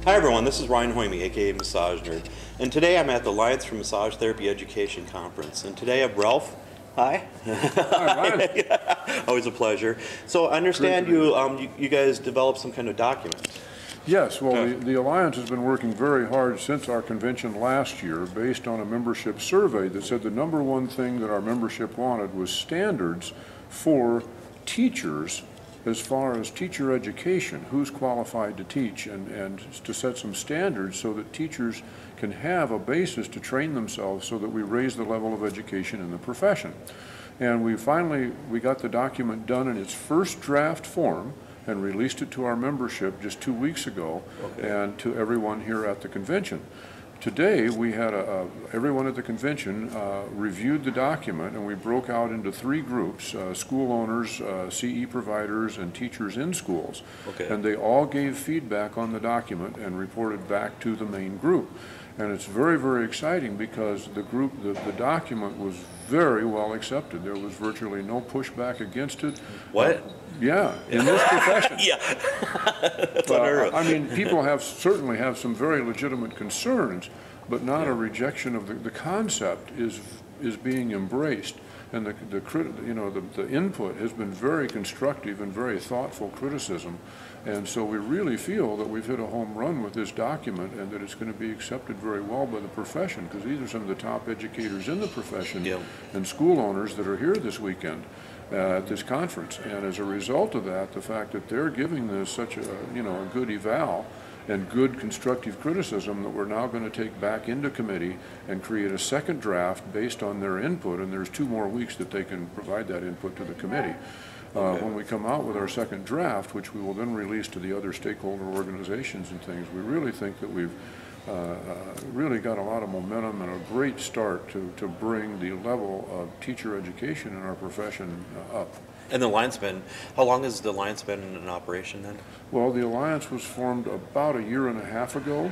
Hi everyone, this is Ryan Hoyme, aka Massage Nerd, and today I'm at the Alliance for Massage Therapy Education Conference, and today I have Ralph. Hi. Hi, Ryan. Always a pleasure. So I understand you guys developed some kind of document. Yes, well, the Alliance has been working very hard since our convention last year based on a membership survey that said the number one thing that our membership wanted was standards for teachers as far as teacher education, who's qualified to teach, and to set some standards so that teachers can have a basis to train themselves so that we raise the level of education in the profession. And we got the document done in its first draft form and released it to our membership just 2 weeks ago, and to everyone here at the convention. Today we had everyone at the convention reviewed the document, and we broke out into 3 groups: school owners, CE providers, and teachers in schools. And they all gave feedback on the document and reported back to the main group. And it's very, very exciting because the document was very well accepted. There was virtually no pushback against it. What? Yeah, in this profession. Yeah. That's unheard of. I mean, people certainly have some very legitimate concerns, but not a rejection of the concept is being embraced. And the input has been very constructive and very thoughtful criticism. And so we really feel that we've hit a home run with this document, and that it's going to be accepted very well by the profession, because these are some of the top educators in the profession and school owners that are here this weekend at this conference. And as a result of that, the fact that they're giving this such a good eval and good constructive criticism, that we're now going to take back into committee and create a second draft based on their input, and there's 2 more weeks that they can provide that input to the committee. When we come out with our second draft, which we will then release to the other stakeholder organizations and things, we really think that we've really got a lot of momentum and a great start to bring the level of teacher education in our profession up. And the Alliance how long has the Alliance been in operation then? Well, the Alliance was formed about 1.5 years ago.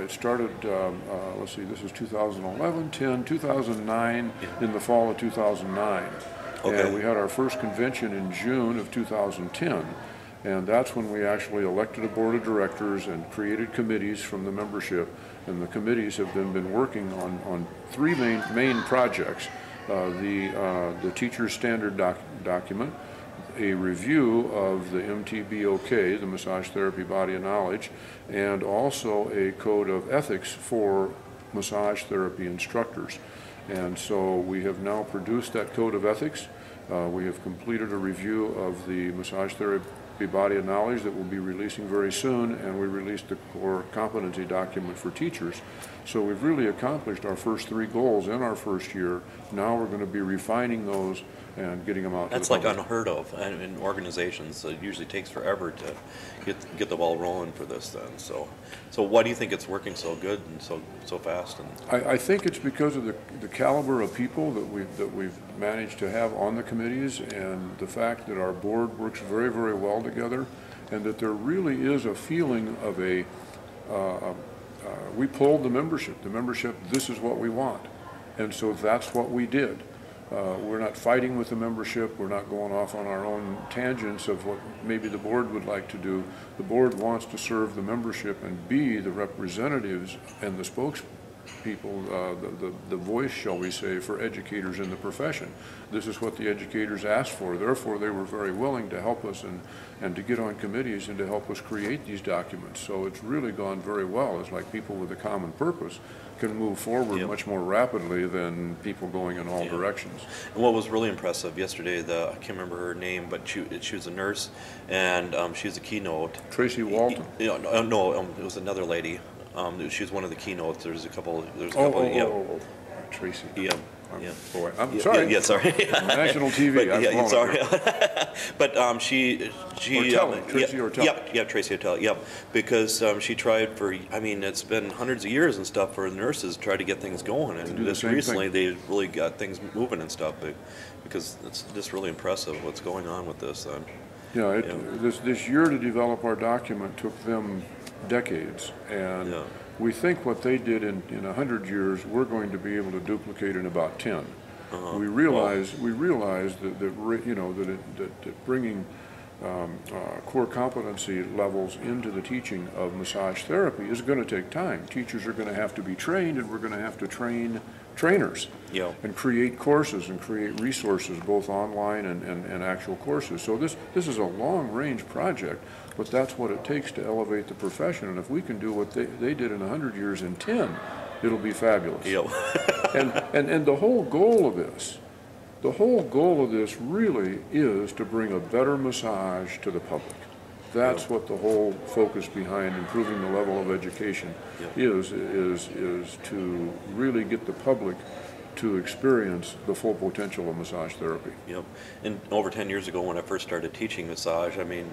It started, let's see, this is 2011, 10, 2009, in the fall of 2009. And we had our first convention in June of 2010. And that's when we actually elected a board of directors and created committees from the membership. And the committees have been working on 3 main projects. The teacher standard document, a review of the MTBOK, the Massage Therapy Body of Knowledge, and also a code of ethics for massage therapy instructors. And so we have now produced that code of ethics. We have completed a review of the Massage Therapy Body of Knowledge that we'll be releasing very soon, and we released the core competency document for teachers. So we've really accomplished our first 3 goals in our first year. Now we're going to be refining those and getting them out. That's like unheard of in organizations. It usually takes forever to get the ball rolling for this then. So why do you think it's working so good and so fast? And I think it's because of the caliber of people that we've managed to have on the committees, and the fact that our board works very, very well together, and that there really is a feeling of we polled the membership. The membership, this is what we want, and so that's what we did. We're not fighting with the membership. We're not going off on our own tangents of what maybe the board would like to do. The board wants to serve the membership and be the representatives and the spokespeople, the voice, shall we say, for educators in the profession. This is what the educators asked for. Therefore, they were very willing to help us and to get on committees and to help us create these documents. So it's really gone very well. It's like people with a common purpose can move forward much more rapidly than people going in all directions. And what was really impressive yesterday, I can't remember her name, but she was a nurse, and she was a keynote. Tracy Walton. No, it was another lady. She was one of the keynotes. There's a couple. Tracy. Yeah. Boy, I'm sorry. Yeah, sorry. National TV. But, sorry. But she Tracy Ortell. Yep, Tracy Ortell. Yep, because she tried for. I mean, it's been hundreds of years and stuff for the nurses to try to get things going, and just recently they really got things moving and stuff. Because it's just really impressive what's going on with this. This year to develop our document took them decades, and we think what they did in 100 years, we're going to be able to duplicate in about 10. We realize that bringing core competency levels into the teaching of massage therapy is going to take time. Teachers are going to have to be trained, and we're going to have to train trainers and create courses and create resources, both online and actual courses. So this is a long-range project, but that's what it takes to elevate the profession. And if we can do what they did in 100 years in 10, it'll be fabulous. And the whole goal of this, really is to bring a better massage to the public. That's what the whole focus behind improving the level of education is to really get the public to experience the full potential of massage therapy. And over 10 years ago when I first started teaching massage, I mean,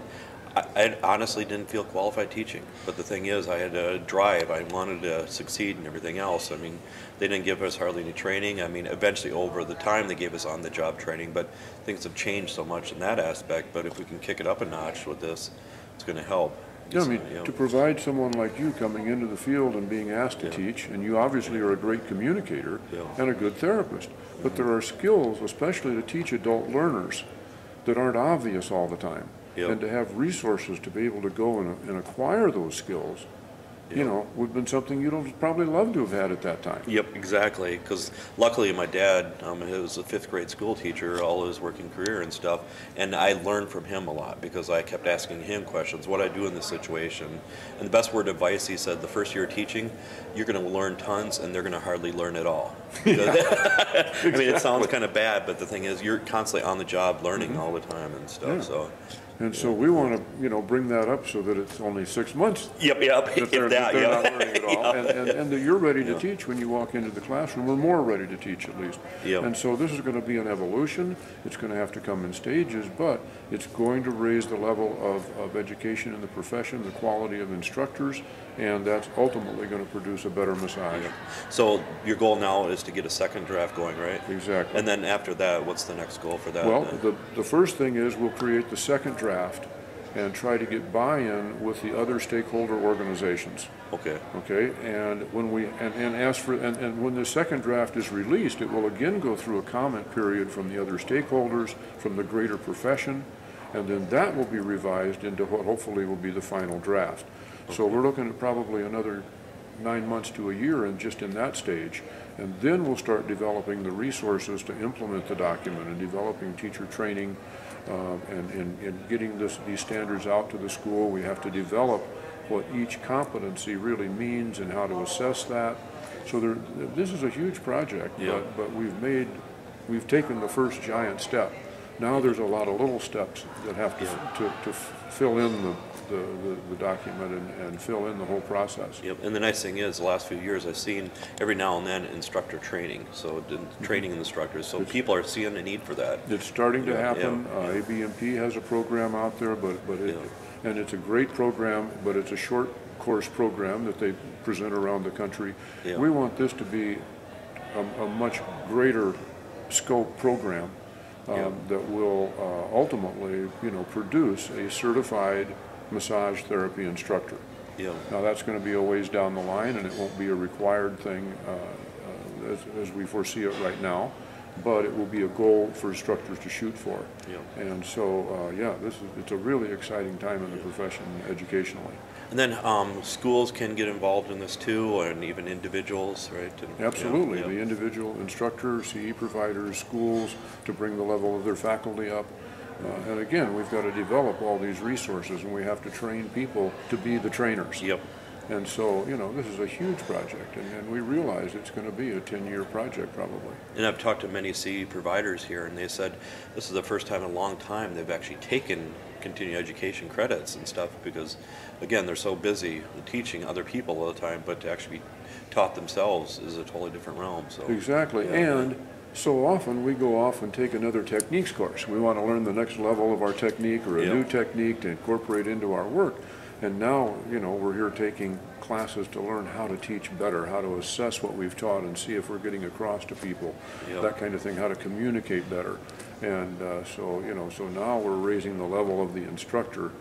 I honestly didn't feel qualified teaching, but the thing is, I had a drive. I wanted to succeed and everything else. I mean, they didn't give us hardly any training. I mean, eventually over the time they gave us on-the-job training, but things have changed so much in that aspect. But if we can kick it up a notch with this, it's going to help. Yeah, I mean, to provide someone like you coming into the field and being asked to teach, and you obviously are a great communicator and a good therapist, but there are skills, especially to teach adult learners, that aren't obvious all the time. And to have resources to be able to go and acquire those skills, you know, would have been something you'd have probably loved to have had at that time. Exactly. Because luckily my dad, he was a 5th grade school teacher all his working career and stuff, and I learned from him a lot because I kept asking him questions, what I do in this situation. And the best word of advice, he said, the first year of teaching, you're going to learn tons and they're going to hardly learn at all. I mean, it sounds kind of bad, but the thing is, you're constantly on the job learning all the time and stuff. And so we want to, you know, bring that up so that it's only 6 months that they're not learning at all, and that you're ready to teach when you walk into the classroom, or more ready to teach at least. And so this is going to be an evolution. It's going to have to come in stages, but it's going to raise the level of education in the profession, the quality of instructors, and that's ultimately going to produce a better massage. So your goal now is to get a second draft going, right? Exactly. And then after that, what's the next goal for that? Well, the first thing is we'll create the second draft and try to get buy-in with the other stakeholder organizations. Okay, and when we ask for and when the second draft is released, it will again go through a comment period from the other stakeholders, from the greater profession, and then that will be revised into what hopefully will be the final draft. So we're looking at probably another 9 months to a year and just in that stage, and then we'll start developing the resources to implement the document and developing teacher training and getting these standards out to the school. We have to develop what each competency really means and how to assess that. So this is a huge project, but we've taken the first giant step. Now there's a lot of little steps that have to fill in the document and fill in the whole process. And the nice thing is, the last few years I've seen every now and then instructor training, so training instructors. So people are seeing the need for that. It's starting to happen. ABMP has a program out there, and it's a great program, but it's a short course program that they present around the country. We want this to be a much greater scope program that will ultimately, produce a certified massage therapy instructor. Now that's going to be a ways down the line, and it won't be a required thing as we foresee it right now, but it will be a goal for instructors to shoot for. And so, it's a really exciting time in the profession educationally. And then schools can get involved in this too, and even individuals, right? Absolutely. The individual instructors, CE providers, schools, to bring the level of their faculty up. And again, we've got to develop all these resources, and we have to train people to be the trainers. And so, this is a huge project, and we realize it's going to be a 10-year project probably. And I've talked to many CE providers here, and they said this is the first time in a long time they've actually taken continuing education credits and stuff, because, again, they're so busy teaching other people all the time, but to actually be taught themselves is a totally different realm. So exactly, and so often we go off and take another techniques course. We want to learn the next level of our technique or a new technique to incorporate into our work. And now, we're here taking classes to learn how to teach better, how to assess what we've taught and see if we're getting across to people, that kind of thing, how to communicate better. And so now we're raising the level of the instructor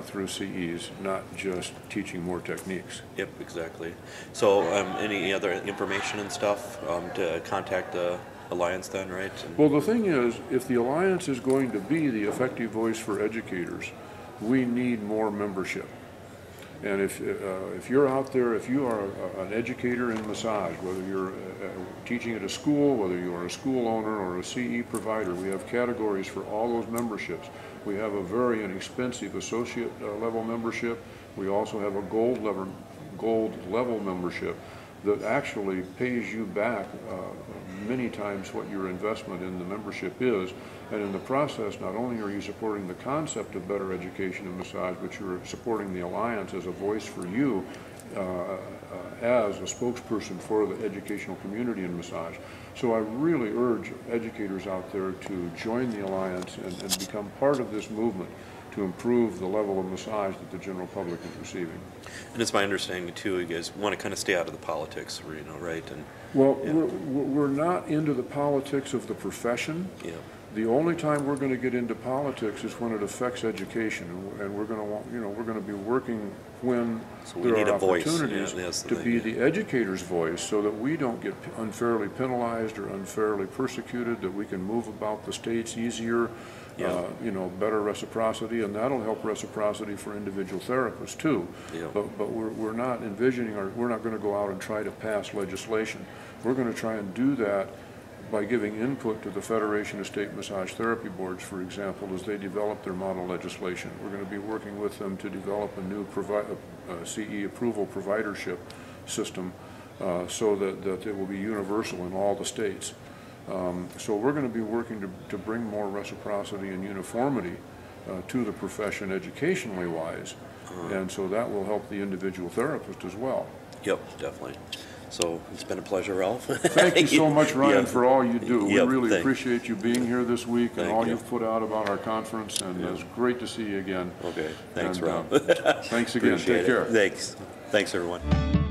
through CEs, not just teaching more techniques. Exactly. So any other information and stuff to contact the alliance then, right? And Well, the thing is, if the Alliance is going to be the effective voice for educators, we need more membership. And if you're out there, if you are an educator in massage, whether you're teaching at a school, whether you are a school owner or a CE provider, we have categories for all those memberships. We have a very inexpensive associate level membership. We also have a gold level membership that actually pays you back many times what your investment in the membership is. And in the process, not only are you supporting the concept of better education in massage, but you're supporting the Alliance as a voice for you as a spokesperson for the educational community in massage. So I really urge educators out there to join the Alliance and become part of this movement to improve the level of massage that the general public is receiving. And it's my understanding too, you guys want to kind of stay out of the politics arena, right? And well, yeah. we're not into the politics of the profession. Yeah. The only time we're going to get into politics is when it affects education, and we're going to want, we're going to be working when there are opportunities to be the educator's voice, so that we don't get unfairly penalized or unfairly persecuted, that we can move about the states easier. Yeah. Better reciprocity, and that'll help reciprocity for individual therapists too. Yeah. But we're not envisioning, we're not going to go out and try to pass legislation. We're going to try and do that by giving input to the Federation of State Massage Therapy Boards, for example, as they develop their model legislation. We're going to be working with them to develop a new CE approval providership system so that it will be universal in all the states. So we're going to be working to bring more reciprocity and uniformity to the profession educationally wise, and so that will help the individual therapist as well. Yep, definitely. So it's been a pleasure, Ralph. Thank you so much, Ryan, for all you do. Yep, we really appreciate you being here this week and all you've put out about our conference, and it's great to see you again. Okay, thanks, and, Ralph. Thanks again. Take care. Thanks, everyone.